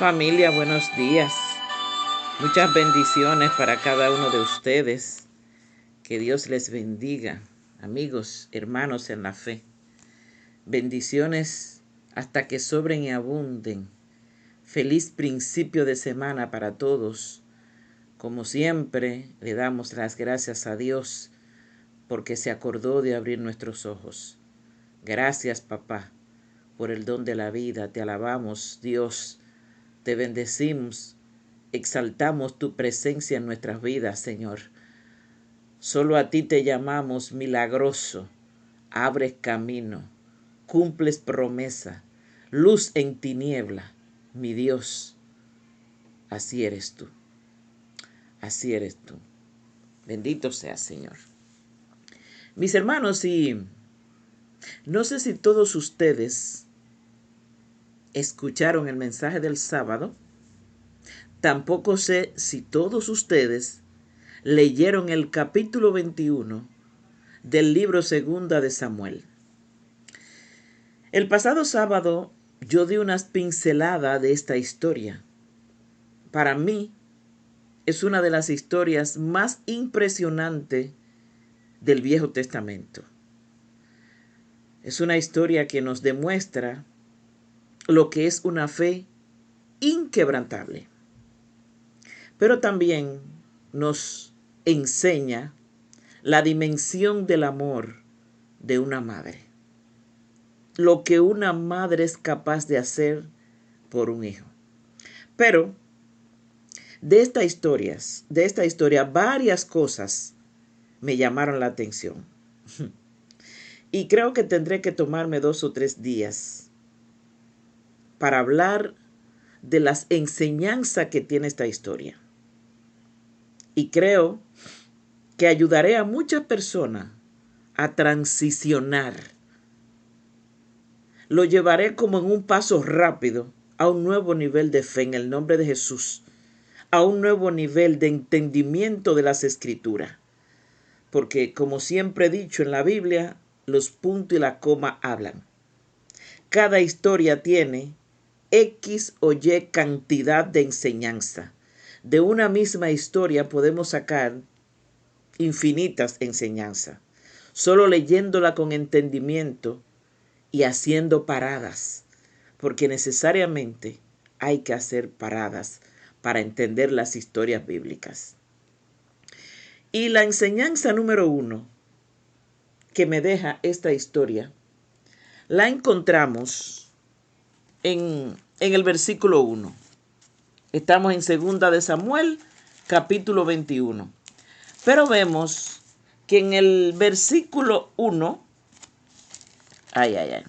Familia, buenos días. Muchas bendiciones para cada uno de ustedes. Que Dios les bendiga, amigos, hermanos en la fe. Bendiciones hasta que sobren y abunden. Feliz principio de semana para todos. Como siempre, le damos las gracias a Dios porque se acordó de abrir nuestros ojos. Gracias, papá, por el don de la vida. Te alabamos, Dios. Te bendecimos, exaltamos tu presencia en nuestras vidas, Señor. Solo a ti te llamamos milagroso. Abres camino, cumples promesa, luz en tiniebla. Mi Dios, así eres tú. Así eres tú. Bendito sea, Señor. Mis hermanos, y no sé si todos ustedes escucharon el mensaje del sábado. Tampoco sé si todos ustedes leyeron el capítulo 21 del libro Segunda de Samuel. El pasado sábado yo di unas pinceladas de esta historia. Para mí es una de las historias más impresionantes del Viejo Testamento. Es una historia que nos demuestra lo que es una fe inquebrantable. Pero también nos enseña la dimensión del amor de una madre. Lo que una madre es capaz de hacer por un hijo. Pero de esta historia, varias cosas me llamaron la atención. Y creo que tendré que tomarme 2 o 3 días para hablar de las enseñanzas que tiene esta historia. Y creo que ayudaré a muchas personas a transicionar. Lo llevaré como en un paso rápido a un nuevo nivel de fe en el nombre de Jesús, a un nuevo nivel de entendimiento de las Escrituras. Porque como siempre he dicho en la Biblia, los puntos y la coma hablan. Cada historia tiene X o Y cantidad de enseñanza. De una misma historia podemos sacar infinitas enseñanzas, solo leyéndola con entendimiento y haciendo paradas, porque necesariamente hay que hacer paradas para entender las historias bíblicas. Y la enseñanza número 1 que me deja esta historia, la encontramos en el versículo 1. Estamos en 2 de Samuel, capítulo 21. Pero vemos que en el versículo 1, en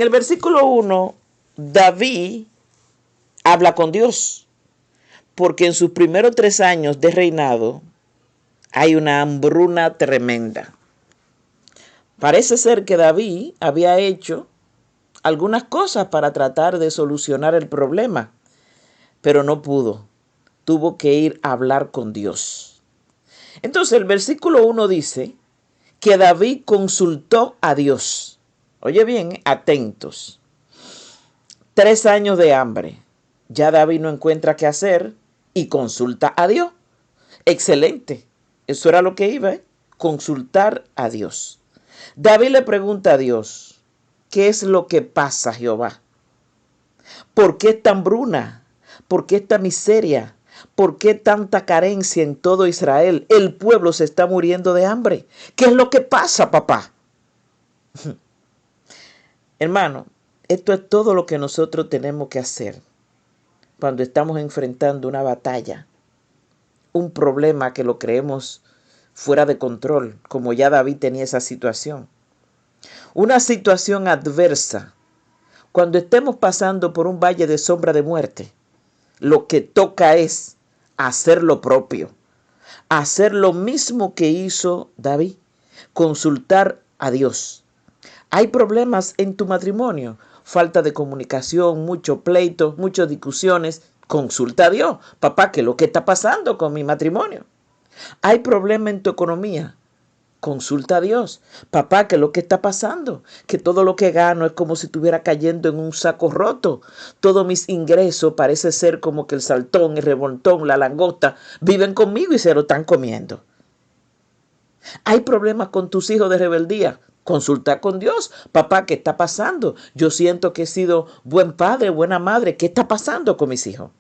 el versículo 1, David habla con Dios, porque en sus primeros 3 años de reinado hay una hambruna tremenda. Parece ser que David había hecho algunas cosas para tratar de solucionar el problema, pero no pudo. Tuvo que ir a hablar con Dios. Entonces el versículo 1 dice que David consultó a Dios. Oye bien, atentos. 3 años de hambre. Ya David no encuentra qué hacer y consulta a Dios. Excelente. Eso era lo que iba, consultar a Dios. David le pregunta a Dios, ¿qué es lo que pasa, Jehová? ¿Por qué esta hambruna? ¿Por qué esta miseria? ¿Por qué tanta carencia en todo Israel? El pueblo se está muriendo de hambre. ¿Qué es lo que pasa, papá? Hermano, esto es todo lo que nosotros tenemos que hacer cuando estamos enfrentando una batalla, un problema que lo creemos fuera de control, como ya David tenía esa situación. Una situación adversa. Cuando estemos pasando por un valle de sombra de muerte, lo que toca es hacer lo propio, hacer lo mismo que hizo David, consultar a Dios. Hay problemas en tu matrimonio, falta de comunicación, mucho pleito, muchas discusiones. Consulta a Dios, papá, ¿qué es lo que está pasando con mi matrimonio? Hay problema en tu economía. Consulta a Dios. Papá, ¿qué es lo que está pasando? Que todo lo que gano es como si estuviera cayendo en un saco roto. Todos mis ingresos parece ser como que el saltón, el revoltón, la langosta viven conmigo y se lo están comiendo. Hay problemas con tus hijos de rebeldía. Consulta con Dios. Papá, ¿qué está pasando? Yo siento que he sido buen padre, buena madre. ¿Qué está pasando con mis hijos?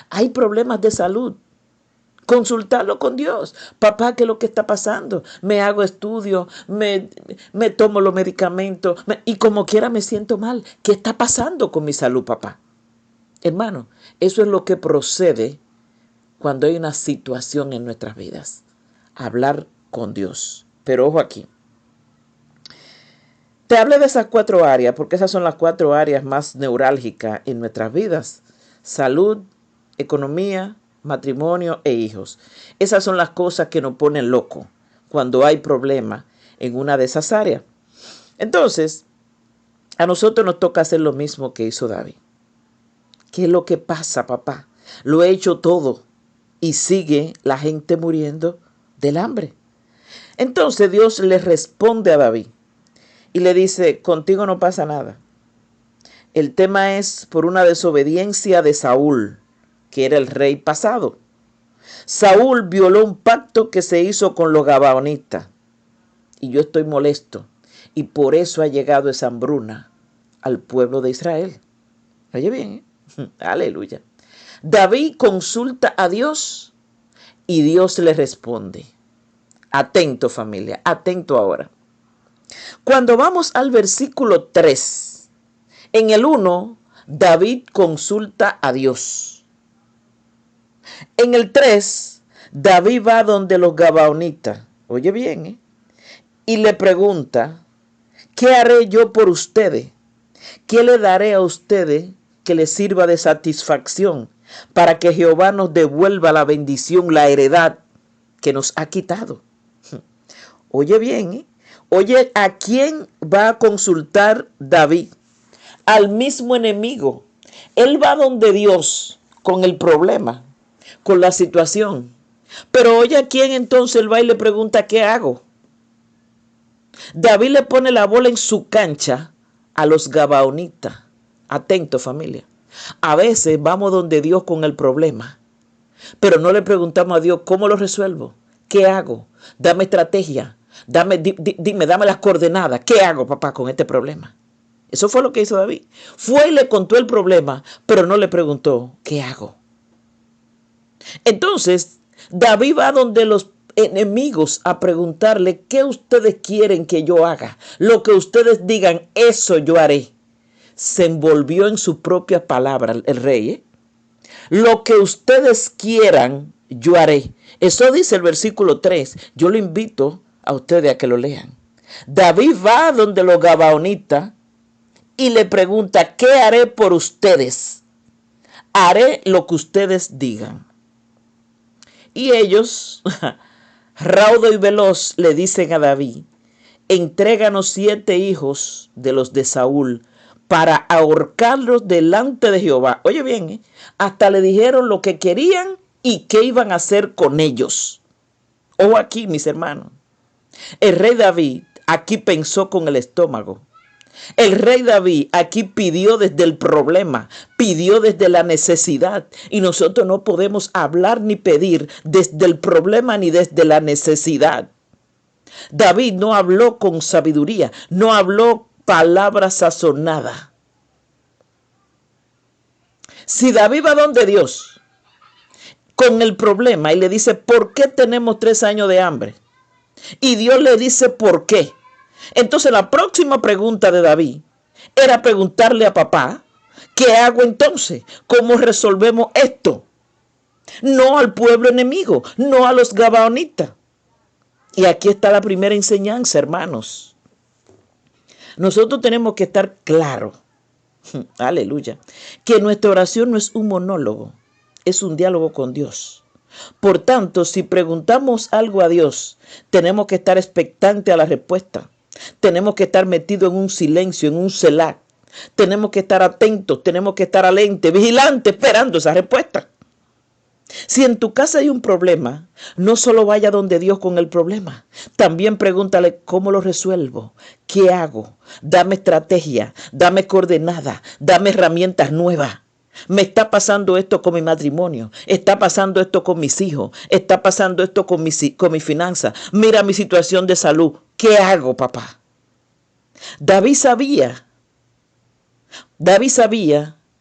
Hay problemas de salud. Consultarlo con Dios. Papá, ¿qué es lo que está pasando? Me hago estudios, me tomo los medicamentos y como quiera me siento mal. ¿Qué está pasando con mi salud, papá? Hermano, eso es lo que procede cuando hay una situación en nuestras vidas. Hablar con Dios. Pero ojo aquí. Te hablé de esas 4 áreas porque esas son las 4 áreas más neurálgicas en nuestras vidas. Salud, economía, matrimonio e hijos. Esas son las cosas que nos ponen locos cuando hay problema en una de esas áreas. Entonces, a nosotros nos toca hacer lo mismo que hizo David. ¿Qué es lo que pasa, papá? Lo he hecho todo y sigue la gente muriendo del hambre. Entonces Dios le responde a David y le dice, contigo no pasa nada. El tema es por una desobediencia de Saúl, que era el rey pasado. Saúl violó un pacto que se hizo con los gabaonitas. Y yo estoy molesto. Y por eso ha llegado esa hambruna al pueblo de Israel. Oye bien, aleluya. David consulta a Dios y Dios le responde. Atento, familia, atento ahora. Cuando vamos al versículo 3, en el 1, David consulta a Dios. En el 3, David va donde los gabaonitas, oye bien, y le pregunta, ¿qué haré yo por ustedes? ¿Qué le daré a ustedes que les sirva de satisfacción para que Jehová nos devuelva la bendición, la heredad que nos ha quitado? Oye bien, oye, ¿a quién va a consultar David? Al mismo enemigo. Él va donde Dios con el problema, con la situación. Pero oye, ¿a quién entonces él va y le pregunta, ¿qué hago? David le pone la bola en su cancha a los gabaonitas. Atento, familia. A veces vamos donde Dios con el problema, pero no le preguntamos a Dios, ¿cómo lo resuelvo? ¿Qué hago? Dame estrategia. Dime, dame las coordenadas. ¿Qué hago, papá, con este problema? Eso fue lo que hizo David. Fue y le contó el problema, pero no le preguntó, ¿qué hago? Entonces, David va donde los enemigos a preguntarle, ¿qué ustedes quieren que yo haga? Lo que ustedes digan, eso yo haré. Se envolvió en su propia palabra el rey. Lo que ustedes quieran, yo haré. Eso dice el versículo 3. Yo lo invito a ustedes a que lo lean. David va donde los gabaonitas y le pregunta, ¿qué haré por ustedes? Haré lo que ustedes digan. Y ellos, raudo y veloz, le dicen a David, entréganos 7 hijos de los de Saúl para ahorcarlos delante de Jehová. Oye bien, hasta le dijeron lo que querían y qué iban a hacer con ellos. Ojo aquí, mis hermanos. El rey David aquí pensó con el estómago. El rey David aquí pidió desde el problema, pidió desde la necesidad. Y nosotros no podemos hablar ni pedir desde el problema ni desde la necesidad. David no habló con sabiduría, no habló palabras sazonadas. Si David va donde Dios con el problema y le dice, ¿por qué tenemos 3 años de hambre? Y Dios le dice, ¿por qué? Entonces la próxima pregunta de David era preguntarle a papá, ¿qué hago entonces? ¿Cómo resolvemos esto? No al pueblo enemigo, no a los gabaonitas. Y aquí está la primera enseñanza, hermanos. Nosotros tenemos que estar claros, aleluya, que nuestra oración no es un monólogo, es un diálogo con Dios. Por tanto, si preguntamos algo a Dios, tenemos que estar expectantes a la respuesta. Tenemos que estar metidos en un silencio, en un selah. Tenemos que estar atentos, tenemos que estar alerta, vigilantes, esperando esa respuesta. Si en tu casa hay un problema, no solo vaya donde Dios con el problema. También pregúntale cómo lo resuelvo, qué hago, dame estrategia, dame coordenada, dame herramientas nuevas. Me está pasando esto con mi matrimonio, está pasando esto con mis hijos, está pasando esto con mi finanzas. Mira mi situación de salud, ¿qué hago, papá? David sabía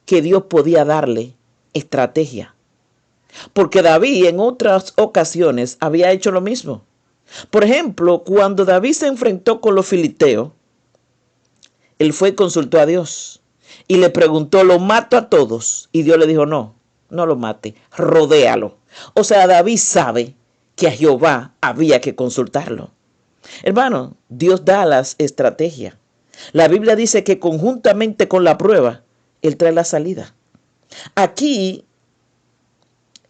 que Dios podía darle estrategia. Porque David en otras ocasiones había hecho lo mismo. Por ejemplo, cuando David se enfrentó con los filisteos, él fue y consultó a Dios y le preguntó, ¿lo mato a todos? Y Dios le dijo, no, no lo mate, rodéalo. O sea, David sabe que a Jehová había que consultarlo. Hermano, Dios da las estrategias. La Biblia dice que conjuntamente con la prueba, Él trae la salida. Aquí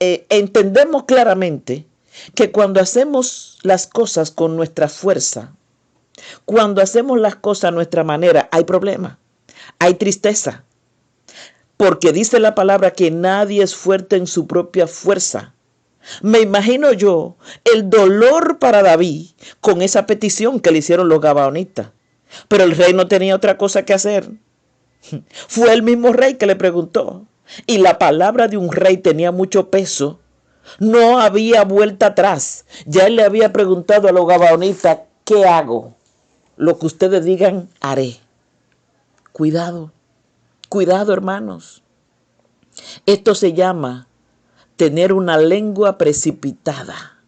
entendemos claramente que cuando hacemos las cosas con nuestra fuerza, cuando hacemos las cosas a nuestra manera, hay problema, hay tristeza. Porque dice la palabra que nadie es fuerte en su propia fuerza. Me imagino yo el dolor para David con esa petición que le hicieron los gabaonitas. Pero el rey no tenía otra cosa que hacer. Fue el mismo rey que le preguntó. Y la palabra de un rey tenía mucho peso. No había vuelta atrás. Ya él le había preguntado a los gabaonitas, ¿qué hago? Lo que ustedes digan, haré. Cuidado, cuidado, hermanos. Esto se llama tener una lengua precipitada.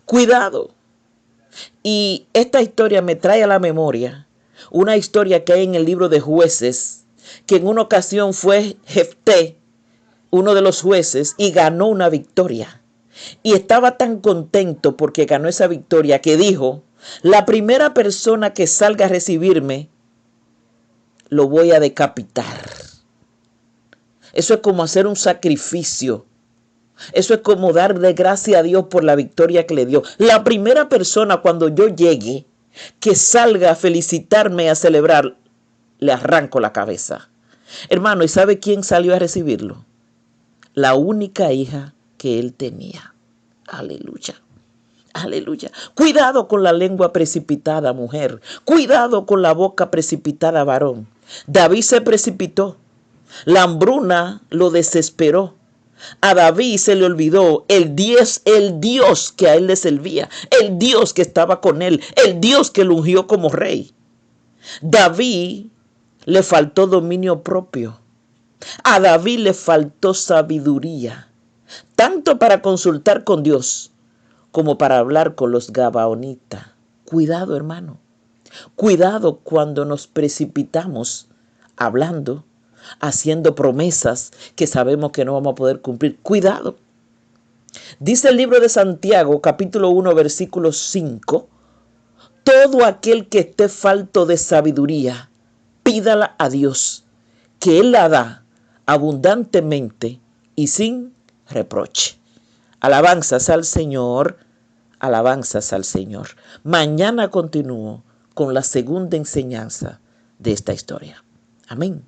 Cuidado. Y esta historia me trae a la memoria una historia que hay en el libro de Jueces, que en una ocasión fue Jefté, uno de los jueces, y ganó una victoria. Y estaba tan contento porque ganó esa victoria que dijo, la primera persona que salga a recibirme, lo voy a decapitar. Eso es como hacer un sacrificio. Eso es como darle gracias a Dios por la victoria que le dio. La primera persona cuando yo llegue, que salga a felicitarme, a celebrar, le arranco la cabeza. Hermano, ¿y sabe quién salió a recibirlo? La única hija que él tenía. Aleluya. Aleluya. Cuidado con la lengua precipitada, mujer. Cuidado con la boca precipitada, varón. David se precipitó. La hambruna lo desesperó. A David se le olvidó el Dios que a él le servía, el Dios que estaba con él, el Dios que lo ungió como rey. David le faltó dominio propio. A David le faltó sabiduría, tanto para consultar con Dios como para hablar con los gabaonitas. Cuidado, hermano. Cuidado cuando nos precipitamos hablando, haciendo promesas que sabemos que no vamos a poder cumplir. Cuidado. Dice el libro de Santiago, capítulo 1, versículo 5. Todo aquel que esté falto de sabiduría, pídala a Dios, que Él la da abundantemente y sin reproche. Alabanzas al Señor, alabanzas al Señor. Mañana continúo con la segunda enseñanza de esta historia. Amén.